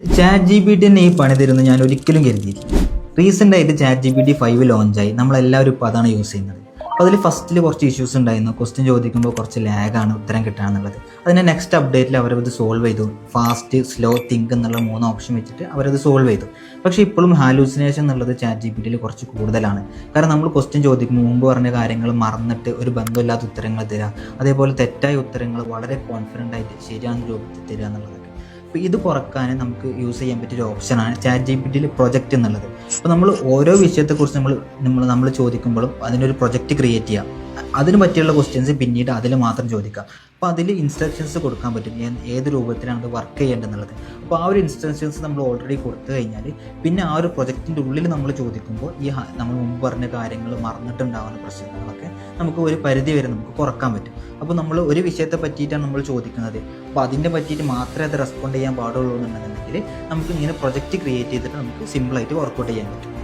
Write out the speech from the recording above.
ChatGPT തന്നെ ഈ പണി തരുമെന്ന് ഞാൻ ഒരിക്കലും കരുതിയില്ല. റീസെൻ്റ് ആയിട്ട് ChatGPT 5 ലോഞ്ചായി. നമ്മളെല്ലാവരും ഇപ്പോൾ അതാണ് യൂസ് ചെയ്യുന്നത്. അപ്പോൾ അതിൽ ഫസ്റ്റിൽ കുറച്ച് ഇഷ്യൂസ് ഉണ്ടായിരുന്നു. ക്വസ്റ്റ്യൻ ചോദിക്കുമ്പോൾ കുറച്ച് ലാഗാണ് ഉത്തരം കിട്ടാന്നുള്ളത്. അതിൻ്റെ നെക്സ്റ്റ് അപ്ഡേറ്റിൽ അവരത് സോൾവ് ചെയ്തു. ഫാസ്റ്റ്, സ്ലോ, തിങ്ക് എന്നുള്ള 3 ഓപ്ഷൻ വെച്ചിട്ട് അവരത് സോൾവ് ചെയ്തു. പക്ഷേ ഇപ്പോഴും ഹാലൂസിനേഷൻ എന്നുള്ളത് ChatGPTയിൽ കുറച്ച് കൂടുതലാണ്. കാരണം നമ്മൾ ക്വസ്റ്റ്യൻ ചോദിക്കുമ്പോൾ മുമ്പ് പറഞ്ഞ കാര്യങ്ങൾ മറന്നിട്ട് ഒരു ബന്ധമില്ലാത്ത ഉത്തരങ്ങൾ തരിക, അതേപോലെ തെറ്റായ ഉത്തരങ്ങൾ വളരെ കോൺഫിഡൻ്റ് ആയിട്ട് ശരിയാണെന്ന് രൂപത്തിൽ തരിക എന്നുള്ളതൊക്കെ. അപ്പോൾ ഇത് കുറക്കാൻ നമുക്ക് യൂസ് ചെയ്യാൻ പറ്റിയൊരു ഓപ്ഷനാണ് ChatGPTയിൽ പ്രൊജക്റ്റ് എന്നുള്ളത്. അപ്പോൾ നമ്മൾ ഓരോ വിഷയത്തെക്കുറിച്ച് നമ്മൾ ചോദിക്കുമ്പോഴും അതിനൊരു പ്രൊജക്റ്റ് ക്രിയേറ്റ് ചെയ്യാം. അതിന് പറ്റിയുള്ള ക്വസ്റ്റ്യൻസ് പിന്നീട് അതിൽ മാത്രം ചോദിക്കാം. അപ്പോൾ അതിൽ ഇൻസ്ട്രക്ഷൻസ് കൊടുക്കാൻ പറ്റും, ഏത് രൂപത്തിലാണ് അത് വർക്ക് ചെയ്യേണ്ടതെന്നുള്ളത്. അപ്പോൾ ആ ഒരു ഇൻസ്ട്രക്ഷൻസ് നമ്മൾ ഓൾറെഡി കൊടുത്തു കഴിഞ്ഞാൽ പിന്നെ ആ ഒരു പ്രൊജക്റ്റിൻ്റെ ഉള്ളിൽ നമ്മൾ ചോദിക്കുമ്പോൾ നമ്മൾ മുമ്പ് പറഞ്ഞ കാര്യങ്ങൾ മറന്നിട്ടുണ്ടാകുന്ന പ്രശ്നങ്ങളൊക്കെ നമുക്ക് ഒരു പരിധി വരെ നമുക്ക് കുറക്കാൻ പറ്റും. അപ്പോൾ നമ്മൾ ഒരു വിഷയത്തെ പറ്റിയിട്ടാണ് നമ്മൾ ചോദിക്കുന്നത്, അപ്പോൾ അതിൻ്റെ പറ്റിയിട്ട് മാത്രമേ അത് റെസ്പോണ്ട് ചെയ്യാൻ പാടുള്ളൂ എന്നുണ്ടെങ്കിൽ നമുക്ക് ഇങ്ങനെ പ്രൊജക്റ്റ് ക്രിയേറ്റ് ചെയ്തിട്ട് നമുക്ക് സിമ്പിളായിട്ട് വർക്കൗട്ട് ചെയ്യാൻ പറ്റും.